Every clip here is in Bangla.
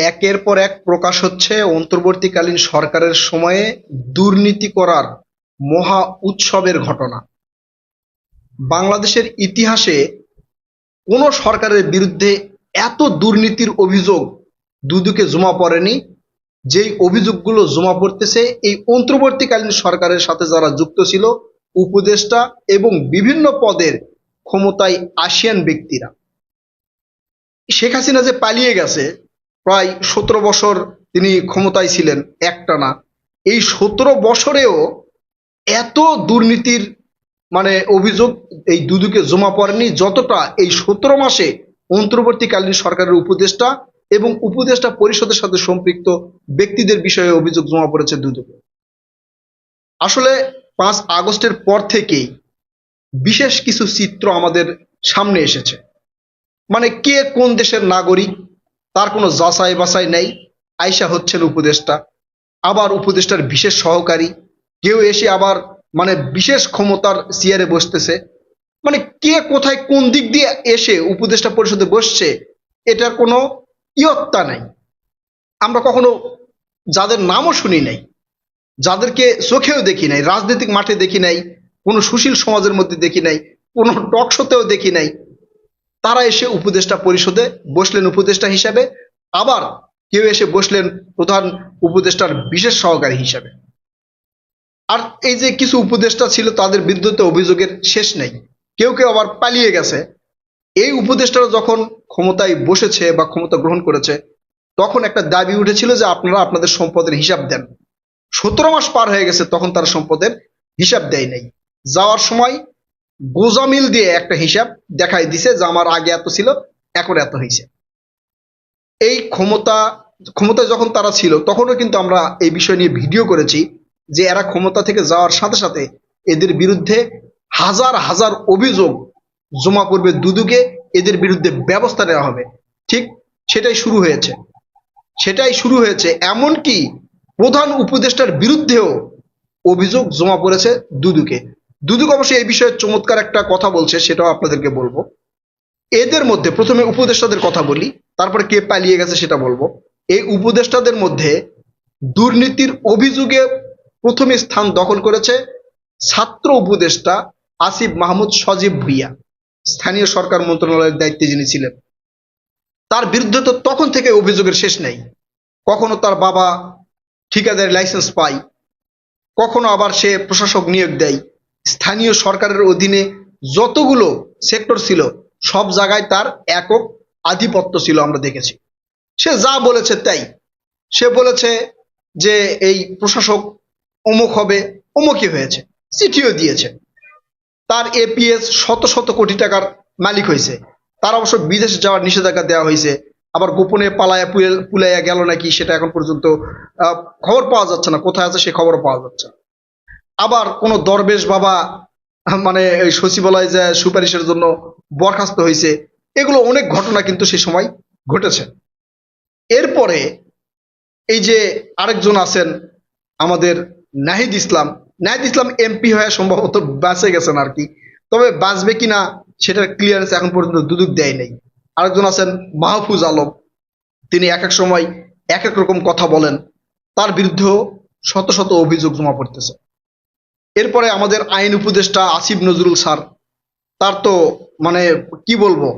একের পর এক প্রকাশ হচ্ছে অন্তর্বর্তীকালীন সরকারের সময়ে দুর্নীতি করার মহা উৎসবের ঘটনা। বাংলাদেশের ইতিহাসে কোনো সরকারের বিরুদ্ধে এত দুর্নীতির অভিযোগ দুদকে জমা পড়েনি। যেই অভিযোগগুলো জমা পড়তেছে এই অন্তর্বর্তীকালীন সরকারের সাথে যারা যুক্ত ছিল, উপদেষ্টা এবং বিভিন্ন পদের ক্ষমতায় আসীন ব্যক্তিরা। শেখ হাসিনা যে পালিয়ে গেছে, প্রায় 17 বছর তিনি ক্ষমতায় ছিলেন একটানা। এই 17 বছরেও এত দুর্নীতির অভিযোগ এই দুদকে জমা পড়েনি যতটা এই 17 মাসে অন্তর্বর্তীকালীন সরকারের উপদেষ্টা এবং উপদেষ্টা পরিষদের সাথে সম্পৃক্ত ব্যক্তিদের বিষয়ে অভিযোগ জমা পড়েছে দুদকে। আসলে 5 আগস্টের পর থেকেই বিশেষ কিছু চিত্র আমাদের সামনে এসেছে। কে কোন দেশের নাগরিক তার কোনো যাচাই বাছাই নেই। আইসা হচ্ছেন উপদেষ্টা, আবার উপদেষ্টার বিশেষ সহকারী, কেউ এসে আবার বিশেষ ক্ষমতার চেয়ারে বসতেছে। কে কোথায় কোন দিক দিয়ে এসে উপদেষ্টা পরিষদে বসছে এটার কোনো ইয়ত্তা নাই। আমরা কখনো যাদের নামও শুনি নাই, যাদেরকে চোখেও দেখি নাই, রাজনৈতিক মাঠে দেখি নাই, কোনো সুশীল সমাজের মধ্যে দেখি নাই, কোনো টক শোতেও দেখি নাই, তারা এসে উপদেষ্টা পরিষদে বসলেন উপদেষ্টা হিসাবে, আবার কেউ এসে বসলেন প্রধান উপদেষ্টার বিশেষ সহকারী হিসাবে। আর এই যে কিছু উপদেষ্টা ছিল তাদের বিরুদ্ধে অভিযোগের শেষ নেই, কেউ কেউ আবার পালিয়ে গেছে। এই উপদেষ্টারা যখন ক্ষমতায় বসেছে বা ক্ষমতা গ্রহণ করেছে, তখন একটা দাবি উঠেছিল যে আপনারা আপনাদের সম্পদের হিসাব দেন। 17 মাস পার হয়ে গেছে, তখন তারা সম্পদের হিসাব দেয় নাই। যাওয়ার সময় গোজামিল দিয়ে একটা হিসাব দেখাই দিছে যে আমার আগে এত ছিল, এখন এত হয়েছে। এই ক্ষমতায় যখন তারা ছিল তখনও কিন্তু আমরা এই বিষয় নিয়ে ভিডিও করেছি যে এরা ক্ষমতা থেকে যাওয়ার সাথে সাথে এদের বিরুদ্ধে হাজার হাজার অভিযোগ জমা করবে দুদকে, এদের বিরুদ্ধে ব্যবস্থা নেওয়া হবে। ঠিক সেটাই শুরু হয়েছে। এমনকি প্রধান উপদেষ্টার বিরুদ্ধেও অভিযোগ জমা পড়েছে দুদকে। দুদক অবশ্যই এই বিষয়ে চমৎকার একটা কথা বলছে, সেটাও আপনাদেরকে বলবো। এদের মধ্যে প্রথমে উপদেষ্টাদের কথা বলি, তারপরে কে পালিয়ে গেছে সেটা বলবো। এই উপদেষ্টাদের মধ্যে দুর্নীতির অভিযোগে প্রথমে স্থান দখল করেছে ছাত্র উপদেষ্টা আসিফ মাহমুদ সজীব ভুইয়া, স্থানীয় সরকার মন্ত্রণালয়ের দায়িত্বে যিনি ছিলেন। তার বিরুদ্ধে তো তখন থেকে অভিযোগের শেষ নেই। কখনো তার বাবা ঠিকাদারি লাইসেন্স পায়, কখনো আবার সে প্রশাসক নিয়োগ দেয়। স্থানীয় সরকারের অধীনে যতগুলো সেক্টর ছিল সব জায়গায় তার একক আধিপত্য ছিল, আমরা দেখেছি। সে যা বলেছে তাই। সে বলেছে যে এই প্রশাসক অমুক হবে, অমুকই হয়েছে, চিঠিও দিয়েছে। তার এপিএস শত শত কোটি টাকার মালিক হয়েছে। তার অবশ্য বিদেশ যাওয়ার নিষেধাজ্ঞা দেওয়া হয়েছে, আবার গোপনে পালায়া পুলাইয়া গেল নাকি সেটা এখন পর্যন্ত খবর পাওয়া যাচ্ছে না, কোথায় আছে সে খবর পাওয়া যাচ্ছে না। আবার কোন দরবেশ বাবা সচিবালয়ে যে সুপারিশের জন্য বরখাস্ত হয়েছে। এগুলো অনেক ঘটনা কিন্তু সে সময় ঘটেছে। এরপরে এই যে আরেকজন আছেন আমাদের নাহিদ ইসলাম এমপি হয়ে সম্ভবত বাঁচে গেছেন আর কি, তবে বাঁচবে কিনা সেটার ক্লিয়ারেন্স এখন পর্যন্ত দুদক দেয় নাই। আরেকজন আছেন মাহফুজ আলম, তিনি এক এক সময় এক এক রকম কথা বলেন, তার বিরুদ্ধেও শত শত অভিযোগ জমা পড়তেছে। এরপরে আমাদের আইন উপদেষ্টা আসিফ নজরুল স্যার, তার তো কি বলবো,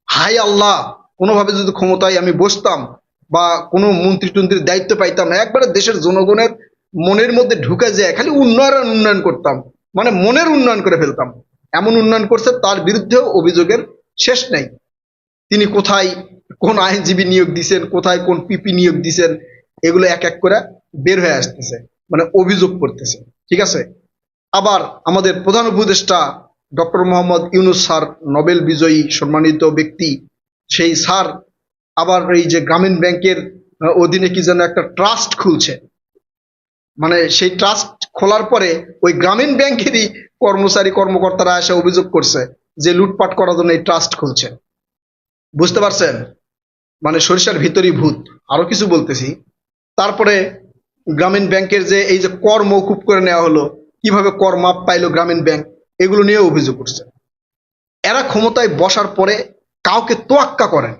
হাই আল্লাহ, কোনোভাবে যদি ক্ষমতায় আমি বসতাম বা কোনো মন্ত্রী টন্ত্রীর দায়িত্ব পাইতাম না, একবারে দেশের জনগণের মনের মধ্যে ঢুকে যায় খালি উন্নয়ন করতাম, মনের উন্নয়ন করে ফেলতাম। এমন উন্নয়ন করছে, তার বিরুদ্ধেও অভিযোগের শেষ নেই। তিনি কোথায় কোন আইনজীবী নিয়োগ দিচ্ছেন, কোথায় কোন পিপি নিয়োগ দিচ্ছেন, এগুলো এক এক করে বের হয়ে আসতেছে, অভিযোগ করতেছে। ঠিক আছে। আবার আমাদের প্রধান উপদেষ্টা doctor Mohammad Yunus sir, Nobel বিজয়ী সম্মানিত ব্যক্তি, সেই স্যার আবার এই যে গ্রামীণ ব্যাংকের অধীনে কি যেন একটা ট্রাস্ট খুলছে। সেই ট্রাস্ট খোলার পরে ওই গ্রামীণ ব্যাংকেরই কর্মকর্তারা এসে অভিযোগ করছে যে লুটপাট করার জন্য এই ট্রাস্ট খুলছে। বুঝতে পারছেন? সরিষার ভিতরই ভূত। আরো কিছু বলতেছি। তারপরে গ্রামীণ ব্যাংকের যে এই যে কর মওকুফ করে নেওয়া হলো, কিভাবে কর মাপ পাইলো গ্রামীণ ব্যাংক, এগুলো নিয়ে অভিযোগ করছে। এরা ক্ষমতায় বসার পরে কাউকে তোয়াক্কা করেন,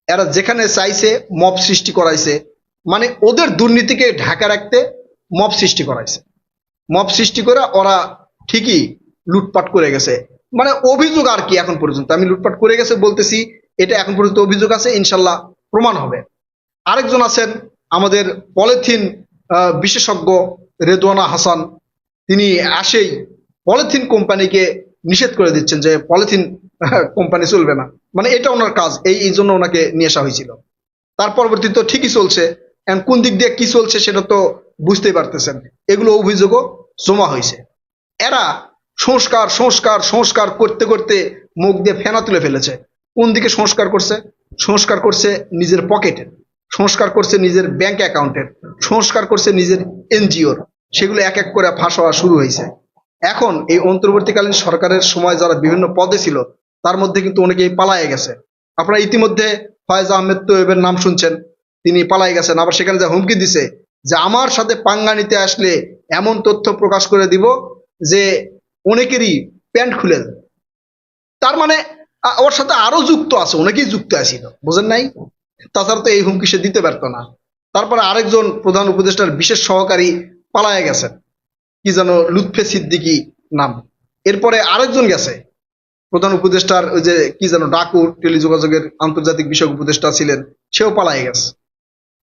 এরা যেখানে চাইছে মব সৃষ্টি করাইছে, মানে ওদের দুর্নীতিকে ঢাকা রাখতে মব সৃষ্টি করাইছে। মব সৃষ্টি করে ওরা ঠিকই লুটপাট করে গেছে, মানে অভিযোগ আর কি। এখন পর্যন্ত আমি লুটপাট করে গেছে বলতেছি, এটা এখন পর্যন্ত অভিযোগ আছে, ইনশাল্লাহ প্রমাণ হবে। আরেকজন আছেন আমাদের পলিথিন বিশেষজ্ঞ রেদওয়ানা হাসান, তিনি আসেই পলিথিন কোম্পানিকে নিষেধ করে দিচ্ছেন যে পলিথিন কোম্পানি চলবে না, মানে এটা ওনার কাজ, এই জন্য ওনাকে নিয়ে আসা হয়েছিল। তার পরবর্তীতে ঠিকই চলছে, এখন কোন দিক দিয়ে কি চলছে সেটা তো বুঝতেই পারতেছেন। এগুলো অভিযোগও জমা হয়েছে। এরা সংস্কার সংস্কার সংস্কার করতে করতে মুখ দিয়ে ফেনা তুলে ফেলেছে। কোন দিকে সংস্কার করছে? সংস্কার করছে নিজের পকেটের, সংস্কার করছে নিজের ব্যাংক অ্যাকাউন্টের, সংস্কার করছে নিজের এনজিওর। সেগুলো এক এক করে ফাঁস হওয়া শুরু হয়েছে। এখন এই অন্তর্বর্তীকালীন সরকারের সময় যারা বিভিন্ন পদে ছিল তার মধ্যে কিন্তু অনেকেই পালায়ে গেছে। আপনারা ইতিমধ্যে ফয়েজ আহমেদ তোয়েবের নাম শুনছেন, তিনি পালায়ে গেছেন। আবার সেখানে যা হুমকি দিছে যে আমার সাথে পাঙ্গা নিতে আসলে এমন তথ্য প্রকাশ করে দিব যে অনেকেরই প্যান্ট খুলে দেবে। তার মানে ওর সাথে আরো যুক্ত আছে, অনেকেই যুক্ত আছিল, বুঝেন নাই? তাছাড়া তো এই হুমকি সে দিতে পারতো না। তারপরে আরেকজন প্রধান উপদেষ্টার বিশেষ সহকারী পালায়ে গেছেন, কি যেন লুৎফে সিদ্দিকী নাম। এরপরে আরেকজন গেছে প্রধান উপদেষ্টার ওই যে কি যেন ডাকু টেলিযোগাযোগের আন্তর্জাতিক বিষয়ক উপদেষ্টা ছিলেন, সেও পালায়ে গেছে।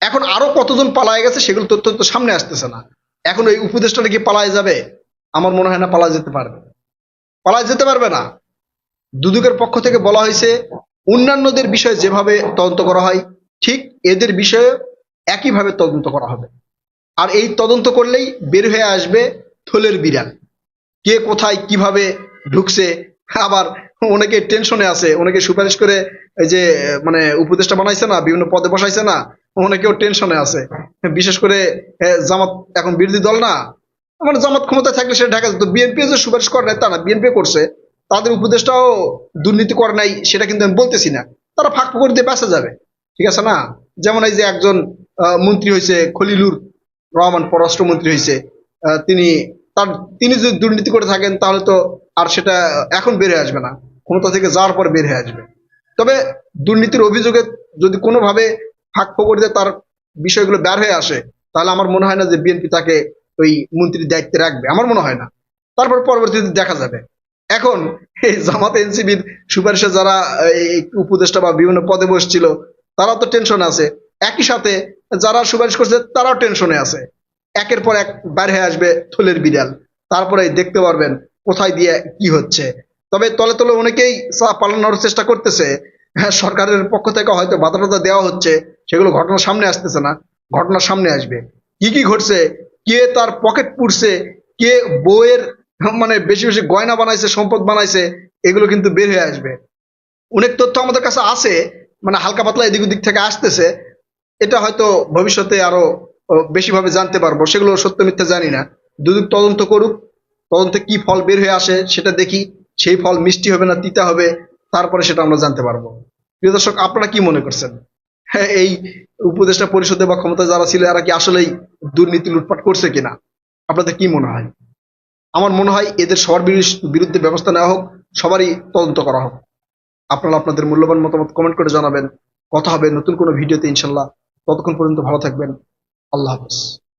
এখন আরো কতজন পালায়ে গেছে সেগুলো তথ্য তো সামনে আসতেছে না। এখন ওই উপদেষ্টাটা কি পালায়ে যাবে? আমার মনে হয় না পালায়ে যেতে পারবে, পালায়ে যেতে পারবে না। দুদকের পক্ষ থেকে বলা হয়েছে অন্যান্যদের বিষয়ে যেভাবে তদন্ত করা হয় ঠিক এদের বিষয়ে একইভাবে তদন্ত করা হবে। আর এই তদন্ত করলেই বের হয়ে আসবে থলের বিড়াল, কে কোথায় কিভাবে ঢুকছে। আবার অনেকে টেনশনে আছে, অনেকে সুপারিশ করে এই যে মানে উপদেষ্টা বানাইছে না, বিভিন্ন পদে বসাইছে না, অনেকেও টেনশনে আছে। বিশেষ করে জামাত এখন বিরোধী দল না, মানে জামাত ক্ষমতায় থাকলে সেটা ঢাকা যেত। বিএনপি যে সুপারিশ করে নাই তা না, বিএনপি করছে, তাদের উপদেষ্টাও দুর্নীতি করে নাই সেটা কিন্তু আমি বলতেছি না, তারা ফাঁক ফোকর দিয়ে বাঁচা যাবে, ঠিক আছে না? যেমন এই যে একজন মন্ত্রী হয়েছে খলিলুর রহমান, পররাষ্ট্রমন্ত্রী হয়েছে, তিনি তার তিনি যদি দুর্নীতি করে থাকেন তাহলে তো আর সেটা এখন বের হয়ে আসবে না, ক্ষমতা থেকে যাওয়ার পর বের হয়ে আসবে। তবে দুর্নীতির অভিযোগে যদি কোনোভাবে ফাঁক ফোকর দিয়ে তার বিষয়গুলো বের হয়ে আসে তাহলে আমার মনে হয় না যে বিএনপি তাকে ওই মন্ত্রীর দায়িত্বে রাখবে, আমার মনে হয় না। তারপর পরবর্তীতে দেখা যাবে। এখন এই জামাত এনসিবির সুপারিশে যারা এই উপদেষ্টা বা বিভিন্ন পদে বসছিল তারা তো টেনশনে আছে, একই সাথে যারা সুপারিশ করছে তারাও টেনশনে আছে। একের পর এক বের হয়ে আসবে থলের বিড়াল, তারপরে দেখতে পারবেন কোথায় দিয়ে কি হচ্ছে। তবে তলে তলে অনেকেই পালানোর চেষ্টা করতেছে। হ্যাঁ, সরকারের পক্ষ থেকে হয়তো বাধা টাধা দেওয়া হচ্ছে, সেগুলো ঘটনা সামনে আসতেছে না, ঘটনা সামনে আসবে। কি কি ঘটছে, কে তার পকেট পুড়ছে, কে বউয়ের মানে বেশি বেশি গয়না বানাইছে, সম্পদ বানাইছে, এগুলো কিন্তু বের হয়ে আসবে। অনেক তথ্য আমাদের কাছে আছে, মানে হালকা পাতলা এদিক ওদিক থেকে আসতেছে। এটা হয়তো ভবিষ্যতে আরো বেশিভাবে জানতে পারবো, সেগুলো সত্য মিথ্যা জানি না। দুদক তদন্ত করুক, তদন্তে কি ফল বের হয়ে আসে সেটা দেখি, সেই ফল মিষ্টি হবে না তিতা হবে, তারপরে সেটা আমরা জানতে পারবো। প্রিয় দর্শক, আপনারা কি মনে করছেন? হ্যাঁ, এই উপদেষ্টা পরিষদে বা ক্ষমতা যারা ছিল এরা কি আসলেই দুর্নীতি লুটপাট করছে কিনা? আপনাদের কি মনে হয়? আমার মনে হয় এদের সবার বিরুদ্ধে ব্যবস্থা নেওয়া হোক, সবারই তদন্ত করা হোক। আপনারা আপনাদের মূল্যবান মতামত কমেন্ট করে জানাবেন। কথা হবে নতুন কোনো ভিডিওতে ইনশাল্লাহ। ততক্ষণ পর্যন্ত ভালো থাকবেন। আল্লাহ হাফেজ।